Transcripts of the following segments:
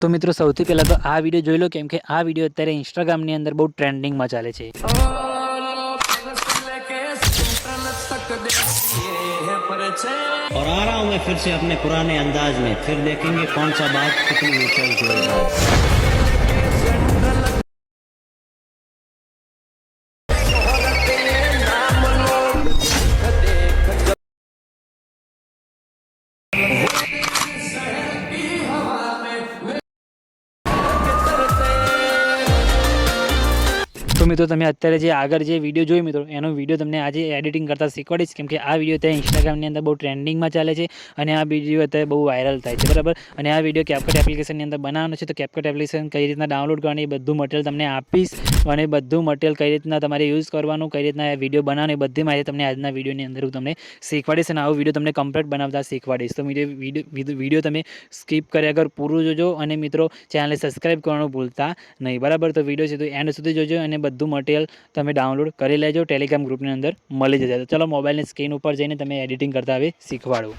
તો મિત્રો સૌથી પહેલાં તો આ વિડીયો જોઈ લો, કેમ કે આ વિડીયો અત્યારે ઇન્સ્ટાગ્રામની અંદર બહુ ટ્રેન્ડિંગમાં ચાલે છે। और आ रहा हूँ मैं फिर से अपने पुराने अंदाज में, फिर देखेंगे कौन सा बात कितनी ऊंचाई जोड़ेगा। तो मित्रों તમે અત્યારે જે આગળ જે વિડીયો જોઈ મિત્રો એનો વિડીયો તમને આજે એડિટિંગ કરતા શીખવાડીશ, કેમ કે આ વિડીયો અત્યારે ઇન્સ્ટાગ્રામની અંદર બહુ ટ્રેન્ડિંગમાં ચાલે છે અને આ વિડીયો અત્યારે બહુ વાયરલ થાય છે, બરાબર। અને આ વિડીયો CapCut એપ્લિકેશનની અંદર બનાવવાનો છે। તો CapCut એપ્લિકેશન કઈ રીતના ડાઉનલોડ કરવાની એ બધું મટીરિયલ તમને આપીશ અને બધું મટીરિયલ કઈ રીતના તમારે યુઝ કરવાનું, કઈ રીતના વિડીયો બનાવવાની એ બધી માહિતી તમને આજના વિડીયોની અંદર હું તમને શીખવાડીશ અને આવો વિડીયો તમને કમ્પ્લીટ બનાવતા શીખવાડીશ। તો વિડીયો તમે સ્કીપ કર્યા વગર પૂરું જોજો અને મિત્રો ચેનલને સબસ્ક્રાઈબ કરવાનું ભૂલતા નહીં, બરાબર। તો વિડીયો સીધું એન્ડ સુધી જોજો અને બધું મટીરિયલ તમે ડાઉનલોડ કરી લેજો, ટેલિગ્રામ ગ્રુપની અંદર મળી જશે। તો ચલો મોબાઈલની સ્ક્રીન ઉપર જઈને તમે એડિટિંગ કરતા હવે શીખવાડો।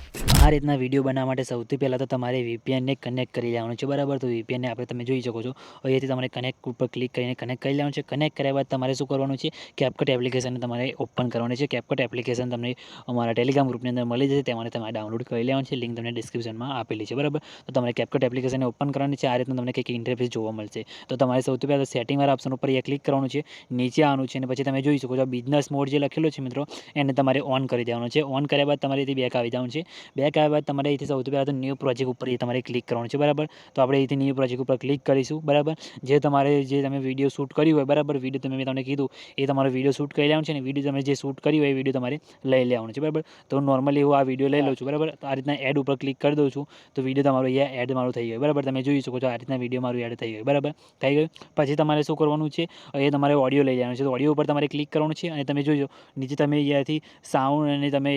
આ રીતના વિડીયો બનાવવા માટે સૌથી પહેલાં તો તમારે VPNને કનેક્ટ કરી લેવાનું છે, બરાબર। તો VPNને આપણે તમે જોઈ શકો છો અહીંયાથી તમારે કનેક્ટ ઉપર ક્લિક કરીને કનેક્ટ કરી લેવાનું છે। કનેક્ટ કર્યા બાદ તમારે શું કરવાનું છે, CapCut એપ્લિકેશનને તમારે ઓપન કરવાની છે। CapCut એપ્લિકેશન તમને અમારા ટેલિગ્રામ ગ્રુપની અંદર મળી જશે, તેમાં તમારે ડાઉનલોડ કરી લેવાનું છે, લિંક તમને ડિસ્ક્રિપ્શનમાં આપેલી છે, બરાબર। તો તમારે CapCut એપ્લિકેશનને ઓપન કરવાની છે। આ રીતનું તમને કંઈક ઇન્ટરફેસ જોવા મળશે। તો તમારે સૌથી પહેલાં સેટિંગવાળા ઓપ્શન ઉપર અહીંયા ક્લિક કરવાનું છે, નીચે આવવાનું છે અને પછી તમે જોઈ શકો છો બિઝનેસ મોડ જે લખેલો છે મિત્રો એને તમારે ઓન કરી દેવાનું છે। ઓન કર્યા બાદ તમારે અહીંથી બેક આવી જવાનું છે। બેક આવ્યા બાદ તમારે અહીંથી સૌથી પહેલાં તો ન્યૂ પ્રોજેક્ટ ઉપર તમારે ક્લિક કરવાનું છે, બરાબર। તો આપણે અહીંથી ન્યૂ પ્રોજેક્ટ ઉપર ક્લિક કરીશું, બરાબર। જે તમે વિડીયો શૂટ કર્યું હોય, બરાબર, વિડીયો મેં તમને કીધું એ તમારો વિડીયો શૂટ કરી લેવાનું છે અને વિડીયો તમે જે શૂટ કર્યું હોય એ વિડીયો તમારે લઈ લેવાનું છે, બરાબર। તો નોર્મલી હું આ વિડીયો લઈ લઉં છું, બરાબર। તો આ રીતના એડ ઉપર ક્લિક કરી દઉં છું તો વિડીયો તમારો અહીંયા એડ મારું થઈ ગયું, બરાબર। તમે જોઈ શકો છો આ રીતના વિડીયો મારું એડ થઈ ગયું, બરાબર, થઈ ગયું। પછી તમારે શું કરવાનું છે, એ તમારે ઓડિયો લઈ લેવાનું છે। તો ઓડિયો ઉપર તમારે ક્લિક કરવાનું છે અને તમે જોઈજો નીચે તમે અહીંયાથી સાઉન્ડ અને તમે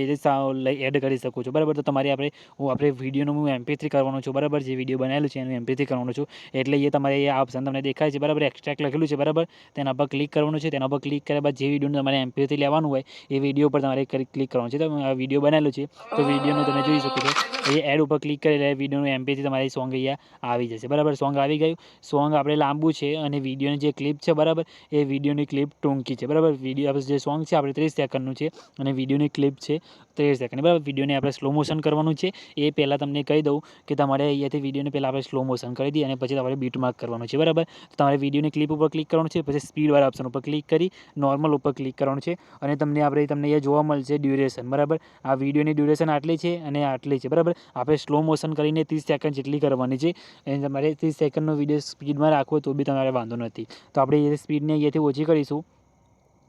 એડ કરી શકો છો, બરાબર। તો તમારે આપણે વિડીયોનું હું MP3 કરવાનું છું, બરાબર। જે વિડીયો બનાવેલું છે એનું MP3 કરવાનું છું, એટલે એ તમારે આ ઓપ્શન તમને દેખાય છે, બરાબર, એક્સ્ટ્રેક્ટ લખેલું છે, બરાબર। તેના પર ક્લિક કરવાનું છે। તેના પર ક્લિક કર્યા બાદ જે વિડીયોનું તમારે MP3 લેવાનું હોય એ વિડીયો પર તમારે ક્લિક કરવાનું છે। તો આ વિડીયો બનાવેલું છે તો વિડીયોનું તમે જોઈ શકો છો એ એડ ઉપર ક્લિક કરી લે વિડીયોનું MP3 તમારી સોંગ અહીંયા આવી જશે, બરાબર। સોંગ આવી ગયું। સોંગ આપણે લાંબુ છે અને વિડીયોની જે ક્લિપ છે, બરાબર, એ વિડીયોની ક્લિપ ટૂંકી છે, બરાબર। વિડીયો જે સોંગ છે આપણે 30 સેકન્ડનું છે અને વિડીયોની ક્લિપ છે 13 સેકન્ડ, બરાબર। વિડીયોને આપણે સ્લો મોશન કરવાનું છે। એ પહેલાં તમને કહી દઉં કે તમારે અહીંયાથી વિડીયોને પહેલાં આપણે સ્લો મોશન કરી દઈએ અને પછી તમારે બીટ માર્ક કરવાનું છે, બરાબર। તો તમારે વિડીયોની ક્લિપ ઉપર ક્લિક કરવાનું છે, પછી સ્પીડવાળા ઓપ્શન ઉપર ક્લિક કરી નોર્મલ ઉપર ક્લિક કરવાનું છે અને તમને અહીંયા જોવા મળશે ડ્યુરેશન, બરાબર। આ વિડીયોની ડ્યુરેશન આટલી છે અને આટલી છે, બરાબર। આપણે સ્લો મોશન કરીને 30 સેકન્ડ જેટલી કરવાની છે અને તમારે 30 સેકન્ડનો વિડીયો સ્પીડમાં રાખવો તો બી તમારે વાંધો નથી। તો આપણે એ સ્પીડને અહીંયાથી ઓછી કરીશું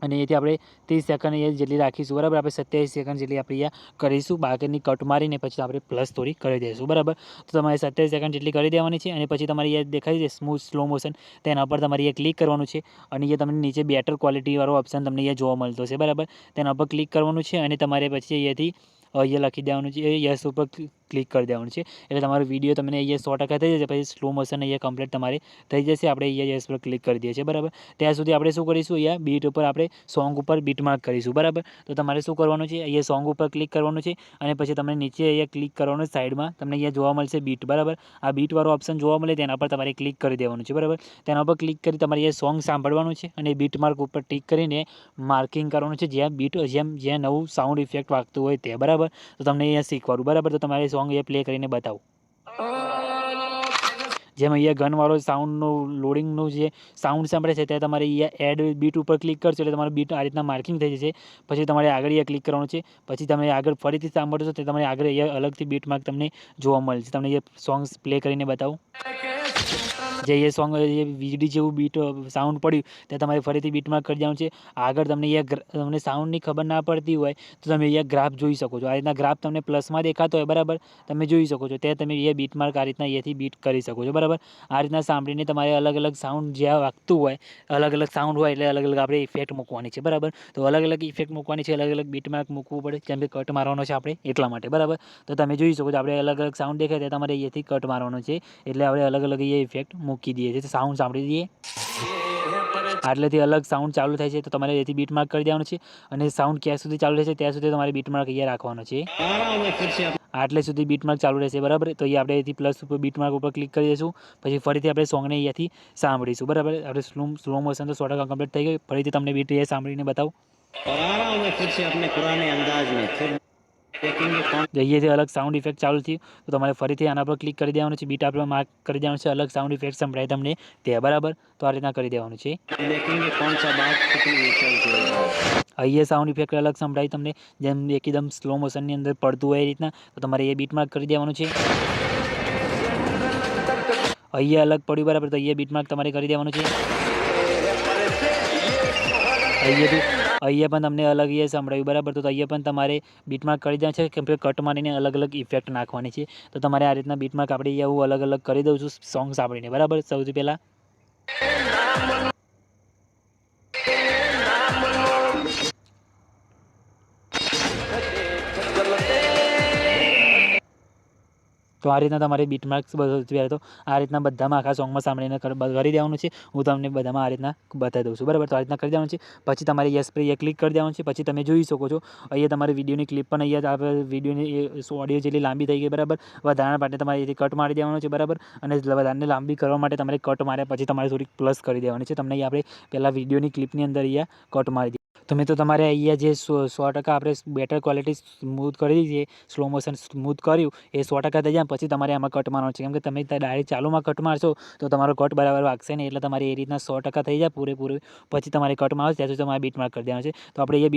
અને અહીંયાથી આપણે 30 સેકન્ડ જેટલી રાખીશું, બરાબર। આપણે 27 સેકન્ડ જેટલી આપણે અહીંયા કરીશું, બાકીની કટ મારીને પછી આપણે પ્લસ થોડી કરી દઈશું, બરાબર। તો તમારે 27 સેકન્ડ જેટલી કરી દેવાની છે અને પછી તમારે અહીંયા દેખાય છે સ્મૂથ સ્લો મોશન, તેના પર તમારે અહીંયા ક્લિક કરવાનું છે અને અહીંયા તમને નીચે બેટર ક્વોલિટીવાળો ઓપ્શન તમને અહીંયા જોવા મળતો છે, બરાબર। તેના પર ક્લિક કરવાનું છે અને તમારે પછી અહીંયા લખી દેવાનું છે યસ ઉપર ક્લિક કરી દેવાનું છે, એટલે તમારો વિડીયો તમને અહીંયા 100% થઈ જશે। પછી સ્લો મોશન અહીંયા કમ્પ્લીટ તમારે થઈ જશે। આપણે અહીંયા યસ પર ક્લિક કરી દઈએ છીએ, બરાબર। ત્યાં સુધી આપણે શું કરીશું, અહીંયા બીટ ઉપર આપણે સોંગ ઉપર બીટ માર્ક કરીશું, બરાબર। તો તમારે શું કરવાનું છે, અહીંયા સોંગ ઉપર ક્લિક કરવાનું છે અને પછી તમને નીચે અહીંયા ક્લિક કરવાનું, સાઈડમાં તમને અહીંયા જોવા મળશે બીટ, બરાબર। આ બીટવાળો ઓપ્શન જોવા મળે તેના પર તમારે ક્લિક કરી દેવાનું છે, બરાબર। તેના પર ક્લિક કરી તમારે અહીંયા સોંગ સાંભળવાનું છે અને બીટ માર્ક ઉપર ટિક કરીને માર્કિંગ કરવાનું છે, જ્યાં જ્યાં નવું સાઉન્ડ ઇફેક્ટ વાગતું હોય તે, બરાબર। તો તમને અહીંયા શીખવાડું, બરાબર। તો તમારે સોંગ એ પ્લે કરીને બતાવું, જેમ અહીંયા ગનવાળો સાઉન્ડનું લોડિંગનું જે સાઉન્ડ સાંભળે છે ત્યાં તમારે અહીંયા એડ બીટ ઉપર ક્લિક કરશો એટલે તમારું બીટ આ રીતના માર્કિંગ થઈ જશે। પછી તમારે આગળ અહીંયા ક્લિક કરવાનું છે, પછી તમે આગળ ફરીથી સાંભળશો તો તમારે આગળ અહીંયા અલગથી બીટ માર્ક તમને જોવા મળશે। તમને એ સોંગ્સ પ્લે કરીને બતાવું, જે એ સોંગ વીજળી જેવું બીટ સાઉન્ડ પડ્યું ત્યાં તમારે ફરીથી બીટ માર્ક કરી દેવાનું છે। આગળ તમને સાઉન્ડની ખબર ના પડતી હોય તો તમે અહીંયા ગ્રાફ જોઈ શકો છો, આ રીતના ગ્રાફ તમને પ્લસમાં દેખાતો હોય, બરાબર, તમે જોઈ શકો છો ત્યાં તમે અહીંયા બીટ માર્ક આ રીતના અહીંયાથી બીટ કરી શકો છો, બરાબર। આ રીતના સાંભળીને તમારે અલગ અલગ સાઉન્ડ જ્યાં વાગતું હોય, અલગ અલગ સાઉન્ડ હોય એટલે અલગ અલગ આપણે ઇફેક્ટ મૂકવાની છે, બરાબર। તો અલગ અલગ ઇફેક્ટ મૂકવાની છે, અલગ અલગ બીટ માર્ક મૂકવું પડે, જેમ કે કટ મારવાનો છે આપણે એટલા માટે, બરાબર। તો તમે જોઈ શકો છો આપણે અલગ અલગ સાઉન્ડ દેખાય ત્યાં તમારે અહીંયાથી કટ મારવાનો છે, એટલે આપણે અલગ અલગ અહીંયા ઇફેક્ટ મૂકી દઈએ છીએ। સાઉન્ડ સાંભળી દઈએ, આટલેથી અલગ સાઉન્ડ ચાલુ થાય છે તો તમારે અહીંથી બીટ માર્ક કરી દેવાનું છે અને સાઉન્ડ ક્યાં સુધી ચાલુ રહેશે ત્યાં સુધી તમારે બીટ માર્ક અહીંયા રાખવાનો છે। આટલે સુધી બીટમાર્ક ચાલુ રહેશે બરાબર. તો અહીંયા આપણે અહીંથી પ્લસ ઉપર બીટમાર્ક ઉપર ક્લિક કરી દઈશું. પછી ફરીથી આપણે સોંગને અહીંયાથી સાંભળીશું બરાબર. આપણે સ્લો મોશન તો 100% કમ્પ્લીટ થઈ ગઈ. ફરીથી તમને બીટ એ સાંભળીને બતાવું. और आ रहा हूँ मैं फिर से अपने पुराने अंदाज में फिर देखेंगे कौन અહીંયાથી અલગ સાઉન્ડ ઇફેક્ટ ચાલુ થયું તો તમારે ફરીથી આના પર ક્લિક કરી દેવાનું છે. બીટ આપણે માર્ક કરી દેવાનું છે. અલગ સાઉન્ડ ઇફેક્ટ સંભળાય તમને તે બરાબર. તો આ રીતના કરી દેવાનું છે. देखेंगे कौन सा बात कितनी ऊंचाई जोरदार અહીંયા સાઉન્ડ ઇફેક્ટ અલગ સંભળાય તમને, જેમ એકદમ સ્લો મોશનની અંદર પડતું હોય એ રીતના. તો તમારે એ બીટ માર્ક કરી દેવાનું છે. અહીંયા અલગ પડ્યું બરાબર. તો અહીંયા બીટ માર્ક તમારે કરી દેવાનું છે. અહીંયા પણ તમને અલગ એ સંભળાયું બરાબર. તો અહીંયા પણ તમારે બીટમાર્ક કરી દેવાનું છે. કેમ કે કટ મારીને અલગ અલગ ઇફેક્ટ નાખવાની છે. તો તમારે આ રીતના બીટમાર્ક આપણે અહીંયા હું અલગ અલગ કરી દઉં છું સોંગ સાંભળીને બરાબર. સૌથી પહેલાં તો આ રીતના તમારે બીટમાર્ક્સ બધું તો આ રીતના બધામાં આખા સોંગમાં સાંભળીને કરી દેવાનું છે. હું તમને બધામાં આ રીતના બતાવી દઉં છું બરાબર. તો આ રીતના કરી દેવાનું છે. પછી તમારે યસ પર અહીંયા ક્લિક કરી દેવાનું છે. પછી તમે જોઈ શકો છો અહીંયા તમારી વિડીયોની ક્લિપ પણ અહીંયા વિડીયોની ઓડિયો જેટલી લાંબી થઈ ગઈ બરાબર. વધારાના માટે તમારે અહીંથી કટ મારી દેવાનું છે બરાબર. અને વધારાને લાંબી કરવા માટે તમારે કટ માર્યા પછી તમારે થોડીક પ્લસ કરી દેવાની છે. તમને અહીંયા આપણે પહેલાં વિડીયોની ક્લિપની અંદર અહીંયા કટ મારી દઈએ. તો મિત્રો તમારે અહીંયા જે 100% આપણે બેટર ક્વોલિટી સ્મૂથ કરી દીધી છે, સ્લો મોશન સ્મૂથ કર્યું એ 100% થઈ જાય. પછી તમારે આમાં કટ મારવાનો છે. કેમ કે તમે ડાયરેક્ટ ચાલુમાં કટ મારશો તો તમારો કટ બરાબર વાગશે નહીં. એટલે તમારે એ રીતના 100% થઈ જાય પૂરેપૂરું. પછી તમારે કટ મારો ત્યાં સુધી તમારે બીટ માર્ક કરી દેવાનું છે. તો આપણે અહીંયા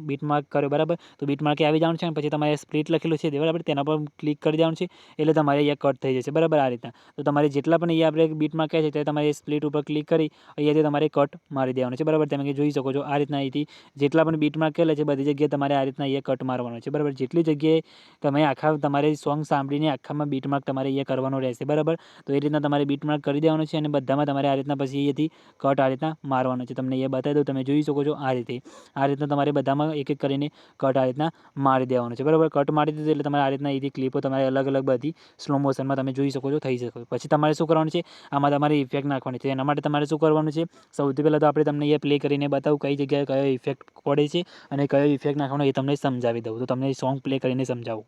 બીટ માર્ક કર્યો બરાબર. તો બીટ માર્કે આવી જવાનું છે. અને પછી તમારે સ્પ્લિટ લખેલું છે બરાબર, તેના પર ક્લિક કરી દેવાનું છે. એટલે તમારે અહીંયા કટ થઈ જશે બરાબર આ રીતના. તો તમારે જેટલા પણ અહીંયા આપણે બીટ માર્ક કહે છે તે તમારે સ્પ્લિટ ઉપર ક્લિક કરી અહીંયાથી તમારે કટ મારી દેવાનું છે બરાબર. તમે જોઈ શકો છો આ રીતના અહીંથી જેટલા પણ બીટ માર્ક કરેલા છે બધી જગ્યાએ તમારે આ રીતના અહીંયા કટ મારવાનો છે બરાબર. જેટલી જગ્યાએ તમે આખા તમારે સોંગ સાંભળીને આખામાં બીટ માર્ક તમારે અહીંયા કરવાનો રહેશે બરાબર. તો એ રીતના તમારે બીટ માર્ક કરી દેવાનું છે. અને બધામાં તમારે આ રીતના પછી અહીંયાથી કટ આ રીતના મારવાનો છે. તમને એ બતાવી દઉં, તમે જોઈ શકો છો આ રીતના તમારે બધામાં એક એક કરીને કટ આ રીતના મારી દેવાનું છે બરાબર. કટ મારી દીધું એટલે તમારે આ રીતના અહીંથી ક્લિપો તમારે અલગ અલગ બધી સ્લો મોશનમાં તમે જોઈ શકો છો થઈ શકો. પછી તમારે શું કરવાનું છે, આમાં તમારે ઇફેક્ટ નાખવાની છે. એના માટે તમારે શું કરવાનું છે, સૌથી પહેલાં તો આપણે તમને અહીંયા પ્લે કરીને બતાવું કઈ જગ્યાએ કયો ઇફેક્ટ પડે છે અને કયો ઇફેક્ટ નાખવાનો એ તમને સમજાવી દઉં. તો તમને સોંગ પ્લે કરીને સમજાવું.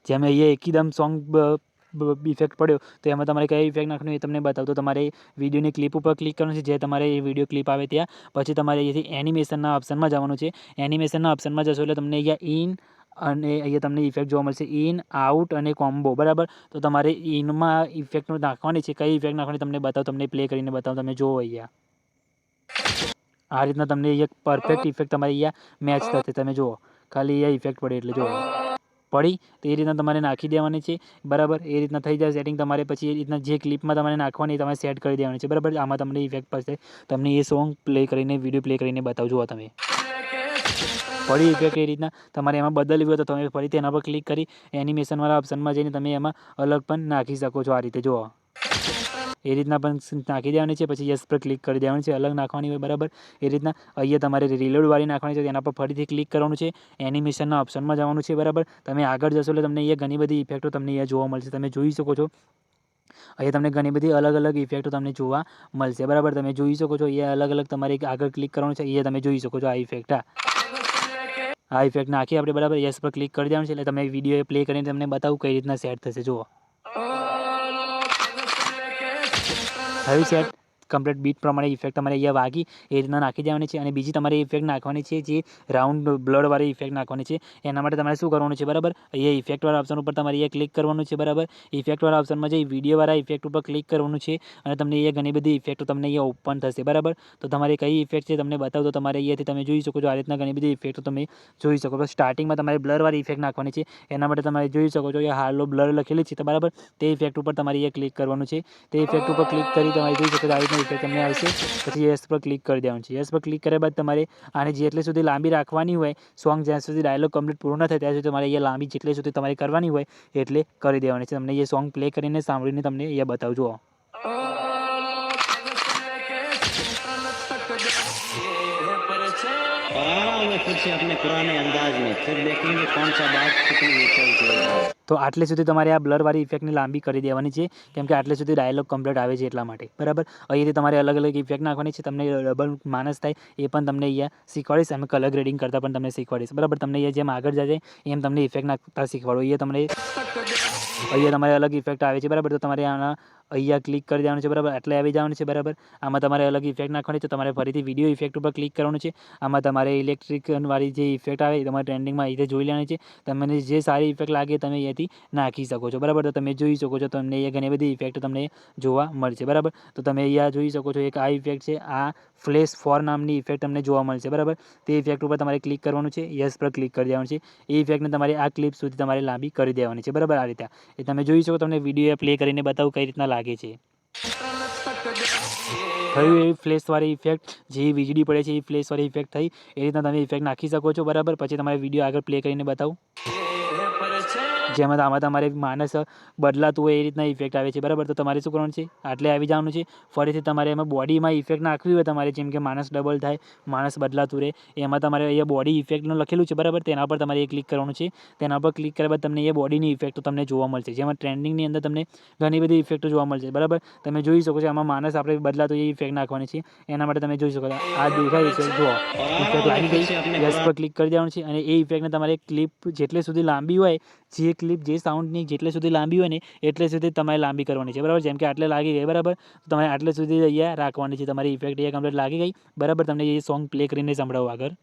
જેમ અહીંયા એકદમ સોંગ ઇફેક્ટ પડ્યો તો એમાં તમારે કયો ઇફેક્ટ નાખવાનો એ તમને બતાવું. તો તમારે વિડીયોની ક્લિપ ઉપર ક્લિક કરવાનું છે, જે તમારે એ વિડીયો ક્લિપ આવે ત્યાં. પછી તમારે અહીંયાથી એનિમેશનના ઓપ્શનમાં જવાનું છે. એનિમેશનના ઓપ્શનમાં જશો એટલે તમને અહીંયા ઇન અને અહીંયા તમને ઇફેક્ટ જોવા મળશે, ઇન, આઉટ અને કોમ્બો બરાબર. તો તમારે ઇનમાં ઇફેક્ટ નાખવાની છે. કઈ ઇફેક્ટ નાખવાની તમને બતાવું, તમને પ્લે કરીને બતાવું. તમે જુઓ અહીંયા આ રીતના તમને અહીંયા પરફેક્ટ ઇફેક્ટ તમારે અહીંયા મેચ થશે. તમે જુઓ ખાલી અહીંયા ઇફેક્ટ પડે એટલે જુઓ પડી તો એ રીતના તમારે નાખી દેવાની છે બરાબર. એ રીતના થઈ જાય સેટિંગ. તમારે પછી એ રીતના જે ક્લિપમાં તમારે નાખવાની તમારે સેટ કરી દેવાની છે બરાબર. આમાં તમને ઇફેક્ટ પડશે. તમને એ સોંગ પ્લે કરીને વિડીયો પ્લે કરીને બતાવજો. તમે પડી ઇફેક્ટ એ રીતના તમારે એમાં બદલવી હોય તો તમે ફરીથી એના પર ક્લિક કરી એનિમેશનવાળા ઓપ્શનમાં જઈને તમે એમાં અલગ પણ નાખી શકો છો. આ રીતે જુઓ એ રીતના પણ નાખી દેવાની છે. પછી યસ પર ક્લિક કરી દેવાની છે. અલગ નાખવાની હોય બરાબર. એ રીતના અહીંયા તમારે રિલોડવાળી નાખવાની છે. તેના પર ફરીથી ક્લિક કરવાનું છે. એનિમેશનના ઓપ્શનમાં જવાનું છે બરાબર. તમે આગળ જશો એટલે તમને અહીંયા ઘણી બધી ઇફેક્ટો તમને અહીંયા જોવા મળશે. તમે જોઈ શકો છો અહીંયા તમને ઘણી બધી અલગ અલગ ઇફેક્ટો તમને જોવા મળશે બરાબર. તમે જોઈ શકો છો અહીંયા અલગ અલગ તમારે આગળ ક્લિક કરવાનું છે. અહીંયા તમે જોઈ શકો છો આ ઇફેક્ટ આ ઇફેક્ટ નાખી આપણે બરાબર. યસ પર ક્લિક કરી દેવાનું છે. એટલે તમે વિડીયો પ્લે કરીને તમને બતાવું કઈ રીતના સેટ થશે. જુઓ થયું સેટ કમ્પ્લીટ બીટ પ્રમાણે ઇફેક્ટ તમારે અહીંયા વાગી એ રીતના નાખી દેવાની છે. અને બીજી તમારે ઇફેક્ટ નાખવાની છે જે રાઉન્ડ બ્લડવાળી ઇફેક્ટ નાખવાની છે. એના માટે તમારે શું કરવાનું છે બરાબર, અહીંયા ઇફેક્ટવાળા ઓપ્શન ઉપર તમારે અહીંયા ક્લિક કરવાનું છે બરાબર. ઇફેક્ટવાળા ઓપ્શનમાં જઈ વિડીયોવાળા ઇફેક્ટ ઉપર ક્લિક કરવાનું છે. અને તમને અહીંયા ઘણી બધી ઇફેક્ટો તમને અહીંયા ઓપન થશે બરાબર. તો તમારે કઈ ઇફેક્ટ છે તમને બતાવો. તો તમારે અહીંયાથી તમે જોઈ શકો છો આ રીતના ઘણી બધી ઇફેક્ટો તમે જોઈ શકો છો. સ્ટાર્ટિંગમાં તમારે બ્લરવાળી ઇફેક્ટ નાખવાની છે. એના માટે તમારે જોઈ શકો છો અહીંયા હાલો બ્લર લખેલી છે બરાબર. તે ઇફેક્ટ ઉપર તમારે અહીંયા ક્લિક કરવાનું છે. તે ઇફેક્ટ ઉપર ક્લિક કરી તમારે જોઈ શકો છો આ રીતના ઇફેક્ટ તમને આવશે. પછી યસ પર ક્લિક કરી દેવાનું છે. યસ પર ક્લિક કર્યા બાદ તમારે આને જેટલી સુધી લાંબી રાખવાની હોય સોંગ, જ્યાં સુધી ડાયલોગ કમ્પ્લીટ પૂરો ન થાય ત્યાં સુધી તમારે અહીંયા લાંબી જેટલી સુધી તમારે કરવાની હોય એટલે કરી દેવાની છે. તમને એ સોંગ પ્લે કરીને સાંભળીને તમને અહીંયા બતાવજો. और आ रहा हूँ मैं फिर से अपने पुराने अंदाज में फिर देखेंगे कौन सा बात कितनी ऊंचाई जोरदार। તો આટલે સુધી તમારે આ બ્લરવાળી ઇફેક્ટને લાંબી કરી દેવાની છે, કેમ કે આટલે સુધી ડાયલોગ કમ્પ્લીટ આવે છે એટલા માટે, બરાબર. અહીંયાથી તમારે અલગ અલગ ઇફેક્ટ નાખવાની છે, તમને ડબલ માણસ થાય એ પણ તમને અહીંયા શીખવાડીશ. અમે કલર ગ્રેડિંગ કરતાં પણ તમને શીખવાડીશ, બરાબર. તમને અહીંયા જેમ આગળ જાય એમ તમને ઇફેક્ટ નાખતા શીખવાડો. અહીંયા તમારે અલગ ઇફેક્ટ આવે છે, બરાબર. તો તમારે આના અહીંયા ક્લિક કરી દેવાનું છે, બરાબર. એટલે આવી જવાનું છે, બરાબર. આમાં તમારે અલગ ઇફેક્ટ નાખવાની છે, તમારે ફરીથી વિડીયો ઇફેક્ટ ઉપર ક્લિક કરવાનું છે. આમાં તમારે ઇલેક્ટ્રિકવાળી જે ઇફેક્ટ આવે તમારે ટ્રેન્ડિંગમાં અહીંથી જોઈ લેવાની છે. તમને જે સારી ઇફેક્ટ લાગે તમે અહીંયાથી નાખી શકો છો, બરાબર. તો તમે જોઈ શકો છો તમને અહીંયા ઘણી બધી ઇફેક્ટ તમને જોવા મળશે, બરાબર. તો તમે અહીંયા જોઈ શકો છો એક આ ઇફેક્ટ છે, આ ફ્લેશ 4 નામની ઇફેક્ટ તમને જોવા મળશે, બરાબર. તે ઇફેક્ટ ઉપર તમારે ક્લિક કરવાનું છે, યસ પર ક્લિક કરી દેવાનું છે. એ ઇફેક્ટને તમારે આ ક્લિપ સુધી તમારે લાંબી કરી દેવાની છે, બરાબર. આ રીતે એ તમે જોઈ શકો, તમને વિડીયો પ્લે કરીને બતાવું કઈ રીતના લાગે છે. થયું એવી ફ્લેશવાળી ઇફેક્ટ, જે વીજળી પડે છે એ ફ્લેશવાળી ઇફેક્ટ થઈ, એ રીતના તમે ઇફેક્ટ નાખી શકો છો, બરાબર. પછી તમારે વિડીયો આગળ પ્લે કરીને બતાવું, જેમાં આમાં તમારે માણસ બદલાતું હોય એ રીતના ઇફેક્ટ આવે છે, બરાબર. તો તમારે શું કરવાનું છે, આટલે આવી જવાનું છે. ફરીથી તમારે એમાં બોડીમાં ઇફેક્ટ નાખવી હોય તમારે, જેમ કે માણસ ડબલ થાય, માણસ બદલાતું રહે, એમાં તમારે અહીંયા બોડી ઇફેક્ટનું લખેલું છે, બરાબર. તેના પર તમારે ક્લિક કરવાનું છે. તેના પર ક્લિક કર્યા બાદ તમને એ બોડીની ઇફેક્ટો તમને જોવા મળશે, જેમાં ટ્રેન્ડિંગની અંદર તમને ઘણી બધી ઇફેક્ટો જોવા મળશે, બરાબર. તમે જોઈ શકો છો આમાં માણસ આપણે બદલાતો એ ઇફેક્ટ નાખવાની છે. એના માટે તમે જોઈ શકો છો આ દેખાય છે, જુઓ ઇફેક્ટ લાગી ગઈ. યસ પર ક્લિક કરી દેવાનું છે અને એ ઇફેક્ટને તમારે ક્લિપ જેટલે સુધી લાંબી હોય, જે ક્લિપ જે સાઉન્ડની જેટલે સુધી લાંબી હોય ને એટલે સુધી તમારે લાંબી કરવાની છે, બરાબર. જેમ કે આટલે લાગી ગઈ, બરાબર. તો તમારે આટલે સુધી અહીંયા રાખવાની છે તમારી ઇફેક્ટ. અહીંયા કમ્પ્લીટ લાગી ગઈ, બરાબર. તમને એ સોંગ પ્લે કરીને સંભળાવો આગળ.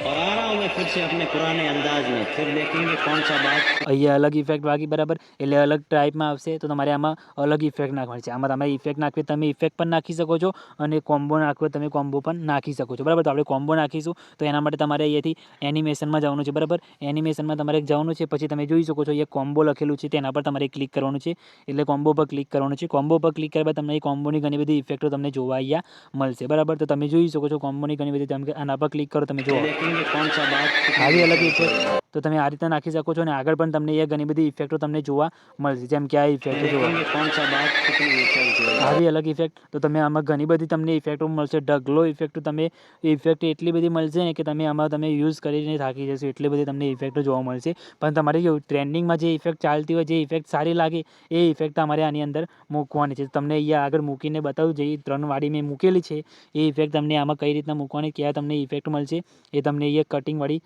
और आ रहा हूँ मैं फिर से अपने पुराने अंदाज में फिर देखेंगे कौन सा बात। અહીંયા અલગ ઇફેક્ટ વાગી, બરાબર. એટલે અલગ ટાઈપમાં આવશે, તો તમારે આમાં અલગ ઇફેક્ટ નાખવાની છે. આમાં તમારે ઇફેક્ટ નાખવી તમે ઇફેક્ટ પણ નાખી શકો છો અને કોમ્બો નાખવો તમે કોમ્બો પણ નાખી શકો છો, બરાબર. તો આપણે કોમ્બો નાખીશું, તો એના માટે તમારે અહીંયાથી એનિમેશનમાં જવાનું છે, બરાબર. એનિમેશનમાં તમારે જવાનું છે. પછી તમે જોઈ શકો છો અહીંયા કોમ્બો લખેલું છે, તેના પર તમારે ક્લિક કરવાનું છે. એટલે કોમ્બો પર ક્લિક કરવાનું છે. કોમ્બો પર ક્લિક કર્યા બાદ તમને એ કોમ્બોની ઘણી બધી ઇફેક્ટો તમને જોવા અહીંયા મળશે, બરાબર. તો તમે જોઈ શકો છો કોમ્બોની ઘણી બધી, જેમ કે આના પર ક્લિક કરો, તમે જુઓ देखेंगे कौन सा बात कितनी આવી અલગ ऊंचाई ઇફેક્ટ. जोरदार। તો તમે આ રીતે નાખી શકો છો અને આગળ પણ તમને અહીંયા ઘણી બધી ઇફેક્ટો તમને જોવા મળશે, જેમ કે આ ઇફેક્ટ જુઓ, देखेंगे कौन सा बात कितनी ऊंचाई जोरदार। આવી અલગ ઇફેક્ટ. તો તમે આમાં ઘણી બધી તમને ઇફેક્ટો મળશે, ઢગલો ઇફેક્ટ. તમે ઇફેક્ટ એટલી બધી મળશે ને કે તમે આમાં તમે યુઝ કરીને થાકી જશો, એટલી બધી તમને ઇફેક્ટો જોવા મળશે. પણ તમારે કેવું ટ્રેન્ડિંગમાં જે ઇફેક્ટ ચાલતી હોય, જે ઇફેક્ટ સારી લાગે એ ઇફેક્ટ તમારે આની અંદર મૂકવાની છે. તમને અહીંયા આગળ મૂકીને બતાવું, જે 3 વાળી મેં મૂકેલી છે એ ઇફેક્ટ તમને આમાં કઈ રીતના મૂકવાની, ક્યાં તમને ઇફેક્ટ મળશે એ તમને અહીંયા કટિંગવાળી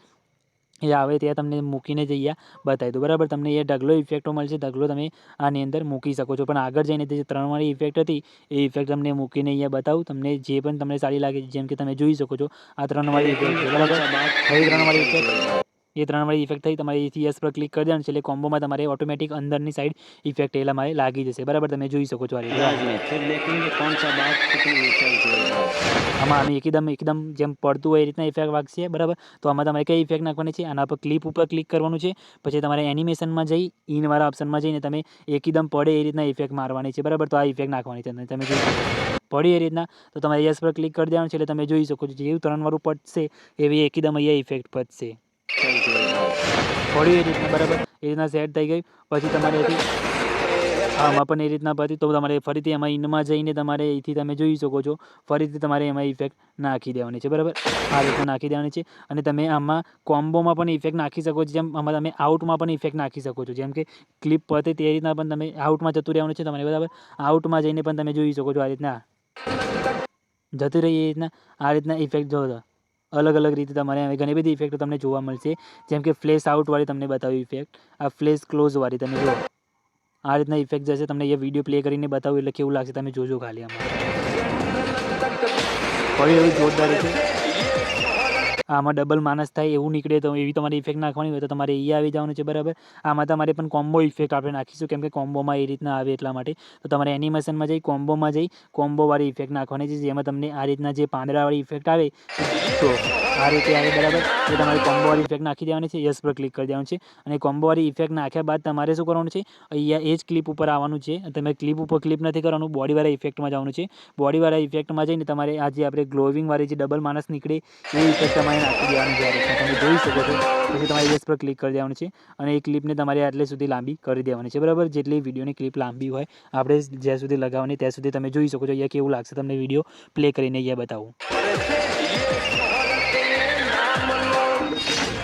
એ આવે ત્યાં તમને મૂકીને જ અહીંયા બતાવી દો, બરાબર. તમને એ ઢગલો ઇફેક્ટો મળશે, ઢગલો તમે આની અંદર મૂકી શકો છો. પણ આગળ જઈને જે 3 વાળી ઇફેક્ટ હતી એ ઇફેક્ટ તમને મૂકીને અહીંયા બતાવું, તમને જે પણ તમને સારી લાગે, જેમ કે તમે જોઈ શકો છો આ 3 વાળી ઇફેક્ટ છે, બરાબર. હવે 3 વાળી ઇફેક્ટ, એ 3 વાળી ઇફેક્ટ થઈ, તમારે એથી યસ પર ક્લિક કરી દેવાનું છે. એટલે કોમ્બોમાં તમારે ઓટોમેટિક અંદરની સાઈડ ઇફેક્ટ એલા મારે લાગી જશે, બરાબર. તમે જોઈ શકો છો આ રીતે. अंदाज में फिर देखेंगे कौन सा बात कितनी ऊंचाई जोरदार। આમાં આનું એકદમ જેમ પડતું હોય એ રીતના ઇફેક્ટ વાગશે, બરાબર. તો આમાં તમારે કઈ ઇફેક્ટ નાખવાની છે, આના પર ક્લિપ ઉપર ક્લિક કરવાનું છે. પછી તમારે એનિમેશનમાં જઈ ઇનવાળા ઓપ્શનમાં જઈને તમે એકદમ પડે એ રીતના ઇફેક્ટ મારવાની છે, બરાબર. તો આ ઇફેક્ટ નાખવાની છે, તમે જોઈ શકો છો પડી એ રીતના. તો તમારે યસ પર ક્લિક કરી દેવાનું છે. એટલે તમે જોઈ શકો છો જેવું 3 વાળું પડશે એવી એકદમ અહીંયા ઇફેક્ટ પડશે, પડી એ રીતના, બરાબર. એ રીતના સેટ થઈ ગઈ. પછી તમારે આમાં પણ એ રીતના પછી તો તમારે ફરીથી એમાં ઇનમાં જઈને તમારે અહીંથી તમે જોઈ શકો છો ફરીથી તમારે એમાં ઇફેક્ટ નાખી દેવાની છે, બરાબર. આ રીતના નાખી દેવાની છે. અને તમે આમાં કોમ્બોમાં પણ ઇફેક્ટ નાખી શકો છો, જેમ આમાં તમે આઉટમાં પણ ઇફેક્ટ નાખી શકો છો, જેમ કે ક્લિપ પતે તે રીતના પણ તમે આઉટમાં જતું રહેવાનું છે તમારે, બરાબર. આઉટમાં જઈને પણ તમે જોઈ શકો છો આ રીતના જતું રહીએ એ રીતના આ રીતના ઇફેક્ટ જો અલગ અલગ રીતે તમારે ઘણી બધી ઇફેક્ટો તમને જોવા મળશે, જેમ કે ફ્લેશ આઉટવાળી તમને બતાવી ઇફેક્ટ, આ ફ્લેશ ક્લોઝવાળી તમે જુઓ આ રીતના ઇફેક્ટ જશે. તમને એ વિડીયો પ્લે કરીને બતાવું એટલે કેવું લાગશે તમે જોજો ખાલી. આમાં ફરી એવું જોરદાર છે. આમાં ડબલ માણસ થાય એવું નીકળે તો એવી તમારી ઇફેક્ટ નાખવાની હોય તો તમારે અહીંયા આવી જવાનું છે, બરાબર. આમાં તમારે પણ કોમ્બો ઇફેક્ટ આપણે નાખીશું, કેમ કે કોમ્બોમાં એ રીતના આવે એટલા માટે. તો તમારે એનિમેશનમાં જઈ કોમ્બોમાં જઈ કોમ્બોવાળી ઇફેક્ટ નાખવાની છે, જેમાં તમને આ રીતના જે પાંદડાવાળી ઇફેક્ટ આવે તો આ રીતે આવે, બરાબર. એ તમારે કોમ્બોવાળી ઇફેક્ટ નાખી દેવાની છે, યસ પર ક્લિક કરી દેવાનું છે. અને કોમ્બોવાળી ઇફેક્ટ નાખ્યા બાદ તમારે શું કરવાનું છે, અહીંયા એ જ ક્લિપ ઉપર આવવાનું છે. તમે ક્લિપ ઉપર ક્લિપ નથી કરવાનું, બોડીવાળા ઇફેક્ટમાં જવાનું છે. બોડીવાળા ઇફેક્ટમાં જઈને તમારે આ જે આપણે ગ્લોવિંગવાળી જે ડબલ માણસ નીકળે એ ઇફેક્ટ તમારે નાખી દેવાની છે. તમે જોઈ શકો છો. પછી તમારે યસ પર ક્લિક કરી દેવાનું છે અને એ ક્લિપને તમારે આટલે સુધી લાંબી કરી દેવાની છે, બરાબર. જેટલી વિડીયોની ક્લિપ લાંબી હોય આપણે જ્યાં સુધી લગાવવાની ત્યાં સુધી તમે જોઈ શકો છો. અહીંયા કેવું લાગશે તમને વિડીયો પ્લે કરીને અહીંયા બતાવું.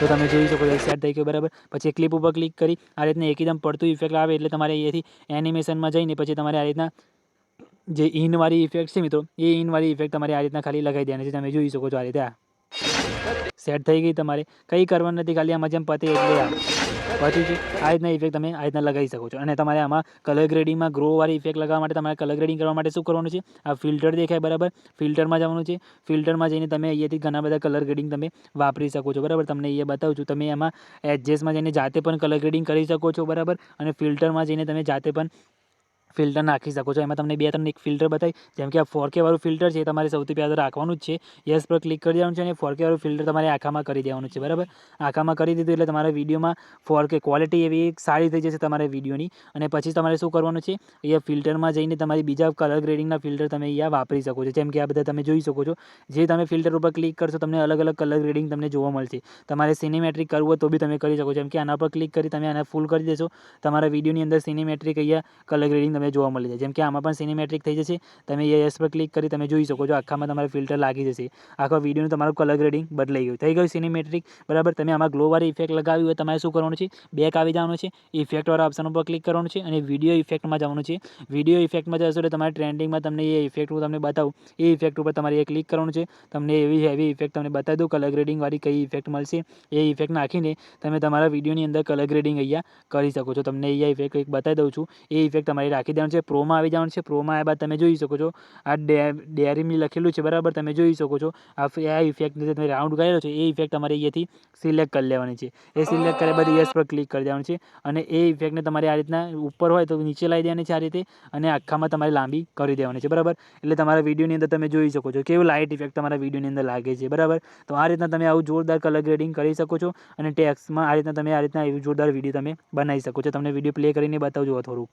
તો તમે જોઈ શકો છો સેટ થઈ ગયું બરાબર. પછી ક્લિપ ઉપર ક્લિક કરી આ રીતના એકદમ પડતું ઇફેક્ટ આવે એટલે તમારે અહીંયાથી એનિમેશનમાં જઈને પછી તમારે આ રીતના જે ઇનવાળી ઇફેક્ટ છે મિત્રો એ ઇનવાળી ઇફેક્ટ તમારે આ રીતના ખાલી લગાવી દેવાની છે. તમે જોઈ શકો છો આ રીતે સેટ થઈ ગઈ. તમારે કંઈ કરવાનું નથી, ખાલી આમાં જેમ પતે એટલે પછી છે આ રીતના ઇફેક્ટ તમે આ રીતના લગાવી શકો છો. અને તમારે આમાં કલર ગ્રેડિંગમાં ગ્રોવાળી ઇફેક્ટ લગાવવા માટે તમારે કલર ગ્રેડિંગ કરવા માટે શું કરવાનું છે, આ ફિલ્ટર દેખાય બરાબર, ફિલ્ટરમાં જવાનું છે. ફિલ્ટરમાં જઈને તમે અહીંયાથી ઘણા બધા કલર ગ્રેડિંગ તમે વાપરી શકો છો બરાબર. તમને અહીંયા બતાવું છું, તમે એમાં એડજસ્ટમાં જઈને જાતે પણ કલર ગ્રેડિંગ કરી શકો છો બરાબર. અને ફિલ્ટરમાં જઈને તમે જાતે પણ ફિલ્ટર નાખી શકો છો. એમાં તમને 2-3 એક ફિલ્ટર બતાવી, જેમ કે આ 4K વાળું ફિલ્ટર છે તમારે સૌથી પહેલાં રાખવાનું જ છે. યસ પર ક્લિક કરી દેવાનું છે અને 4K વાળું ફિલ્ટર તમારે આખામાં કરી દેવાનું છે બરાબર. આખામાં કરી દીધું એટલે તમારા વિડીયોમાં 4K ક્વોલિટી એવી સારી થઈ જશે તમારા વિડીયોની. અને પછી તમારે શું કરવાનું છે, અહીંયા ફિલ્ટરમાં જઈને તમારી બીજા કલર ગ્રેડિંગના ફિલ્ટર તમે અહીંયા વાપરી શકો છો. જેમ કે આ બધા તમે જોઈ શકો છો, જે તમે ફિલ્ટર ઉપર ક્લિક કરશો તમને અલગ અલગ કલર ગ્રેડિંગ તમને જોવા મળશે. તમારે સિનેમેટ્રિક કરવું હોય તો બી તમે કરી શકો છો. જેમ કે આના પર ક્લિક કરી તમે આને ફૂલ કરી દેશો, તમારા વિડીયોની અંદર સિનેમેટ્રિક અહીંયા કલર ગ્રેડિંગ તમે જોવા મળી જાય. જેમ કે આમાં પણ સિનેમેટ્રિક થઈ જશે. તમે યસ પર ક્લિક કરી તમે જોઈ શકો છો આખામાં તમારે ફિલ્ટર લાગી જશે. આખા વિડીયોનું તમારું કલર ગ્રેડિંગ બદલાઈ ગયું, થઈ ગયું સિનેમેટ્રિક બરાબર. તમે આમાં ગ્લોવાળી ઇફેક્ટ લગાવી હોય તમારે શું કરવાનું છે, બેક આવી જવાનું છે, ઇફેક્ટવાળા ઓપ્શન ઉપર ક્લિક કરવાનું છે અને વિડીયો ઇફેક્ટમાં જવાનું છે. વિડીયો ઇફેક્ટમાં જશો એટલે તમારે ટ્રેન્ડિંગમાં તમને એ ઇફેક્ટ હું તમને બતાવું એ ઇફેક્ટ ઉપર તમારે ક્લિક કરવાનું છે. તમને એવી હેવી ઇફેક્ટ તમને બતાવી દઉં કલર ગ્રેડિંગવાળી કઈ ઇફેક્ટ મળશે. એ ઇફેક્ટ નાખીને તમે તમારા વિડીયોની અંદર કલર ગ્રેડિંગ અહીંયા કરી શકો છો. તમને અહીંયા ઇફેક્ટ એક બતાવી દઉં છું, એ ઇફેક્ટ તમારે રાખી દેવાનું છે. પ્રોમાં આવી જવાનું છે. પ્રોમાં આવ્યા બાદ તમે જોઈ શકો છો આ ડેરીમી લખેલું છે બરાબર. તમે જોઈ શકો છો આ ઇફેક્ટ તમે રાઉન્ડ કરેલો છે એ ઇફેક્ટ તમારે અહીંયાથી સિલેક્ટ કરી લેવાની છે. એ સિલેક્ટ કર્યા બાદ યસ પર ક્લિક કરી દેવાનું છે અને એ ઇફેક્ટને તમારે આ રીતના ઉપર હોય તો નીચે લાવી દેવાની છે આ રીતે, અને આખામાં તમારે લાંબી કરી દેવાની છે બરાબર. એટલે તમારા વિડીયોની અંદર તમે જોઈ શકો છો કેવું લાઇટ ઇફેક્ટ તમારા વિડીયોની અંદર લાગે છે બરાબર. તો આ રીતના તમે આવું જોરદાર કલર ગ્રેડિંગ કરી શકો છો અને ટેક્સમાં આ રીતના તમે આ રીતના એવું જોરદાર વિડીયો તમે બનાવી શકો છો. તમને વિડીયો પ્લે કરીને બતાવજો થોડું.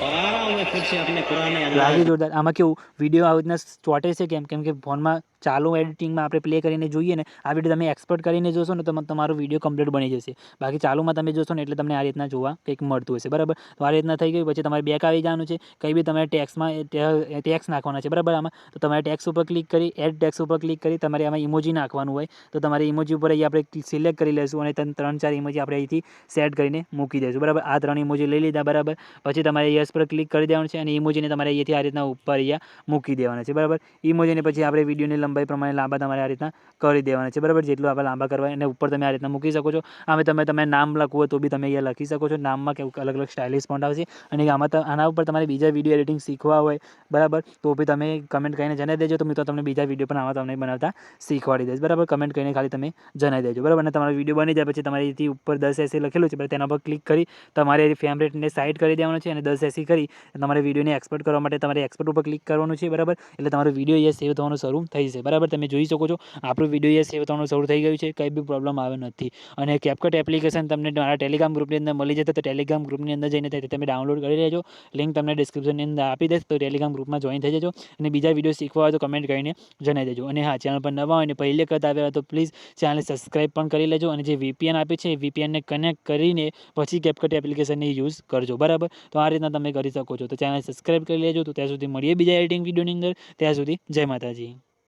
और आ रहा हूँ मैं फिर से अपने पुराने अंदाज લાગે જોરદાર. આમાં કેવું વિડીયો આવી રીતના ચોંટે છે કેમ કે ફોનમાં ચાલુ એડિટિંગમાં આપણે પ્લે કરીને જોઈએ ને આ વિડીયો તમે એક્સપોર્ટ કરીને જોશો ને તો તમારો વિડીયો કમ્પ્લીટ બની જશે. બાકી ચાલુમાં તમે જોશો ને એટલે તમને આ રીતના જોવા કંઈક મળતું હશે બરાબર. તો આ રીતના થઈ ગયું. પછી તમારે બેક આવી જવાનું છે. કંઈ બી તમારે ટેક્સ નાખવાના છે બરાબર. આમાં તો તમારે ટેક્સ ઉપર ક્લિક કરી એડ ટેક્સ ઉપર ક્લિક કરી તમારે આમાં ઇમોજી નાખવાનું હોય તો તમારે ઇમોજી ઉપર અહીં આપણે સિલેક્ટ કરી લઈશું અને 3-4 ઇમોજી આપણે અહીંથી સેટ કરીને મૂકી દઈશું બરાબર. આ 3 ઇમોજી લઈ લીધા બરાબર. પછી તમારે યસ પર ક્લિક કરી દેવાનું છે અને ઇમોજીને તમારે અહીંયાથી આ રીતના ઉપર અહીંયા મૂકી દેવાના છે બરાબર. ઇમોજીને પછી આપણે વિડીયોની લંબાઈ પ્રમાણે લાંબા તમારે આ રીતના કરી દેવાના છે બરાબર. જેટલું આપણે લાંબા કરવા એને ઉપર તમે આ રીતના મૂકી શકો છો. આમાં તમે નામ લખવું હોય તો બી તમે અહીંયા લખી શકો છો. નામમાં કેવું અલગ અલગ સ્ટાઇલિશ ફોન્ટ આવશે. અને આના ઉપર તમારે બીજા વિડીયો એડિટિંગ શીખવા હોય બરાબર તો બી તમે કમેન્ટ કરીને જણાવી દેજો. તો મિત્રો તમને બીજા વિડીયો પણ આમાં તમને બનાવતા શીખવાડી દઈશ બરાબર. કમેન્ટ કરીને ખાલી તમે જણાવી દેજો બરાબર. અને તમારો વિડીયો બની જાય પછી તમારે અહીંથી ઉપર 1080 લખેલું છે તેના પર ક્લિક કરી તમારે ફ્રેમ રેટને સાઇડ કરી દેવાનું છે અને 1080 કરી તમારે વિડીયોને એક્સપોર્ટ કરવા માટે તમારે એક્સપોર્ટ ઉપર ક્લિક કરવાનું છે બરાબર. એટલે તમારો વિડીયો અહીંયા સેવ થવાનું શરૂ થઈ જશે બરાબર. તમે જોઈ શકો છો આપણું વિડીયો અહીંયા સેવ થવાનું શરૂ થઈ ગયું છે. કંઈ બી પ્રોબ્લેમ આવે નથી. અને કેપકટ એપ્લિકેશન તમને મારા ટેલિગ્રામ ગ્રુપની અંદર મળી જશે. તો ટેલિગ્રામ ગ્રુપની અંદર જઈને તમે ડાઉનલોડ કરી લેજો. લિંક તમને ડિસ્ક્રિપ્શનની અંદર આપી દઈશ. તો ટેલિગ્રામ ગ્રુપમાં જોઈન થઈ જજો. અને બીજા વિડીયો શીખવા હોય તો કમેન્ટ કરીને જણાવી દેજો. અને હા, ચેનલ પર નવા હોય અને પહેલી વખત આવ્યા હોય તો પ્લીઝ ચેનલને સબસ્ક્રાઈબ પણ કરી લેજો. અને જે VPN આપે છે એ VPNને કનેક્ટ કરીને પછી કેપકટ એપ્લિકેશનને યુઝ કરજો બરાબર. તો આ રીતના તમે કરી શકો છો. તો ચેનલ સબસ્ક્રાઈબ કરી લેજો. તો ત્યાં સુધી મળીએ બીજા એડિટિંગ વિડીયોની અંદર. ત્યાં સુધી જય માતાજી.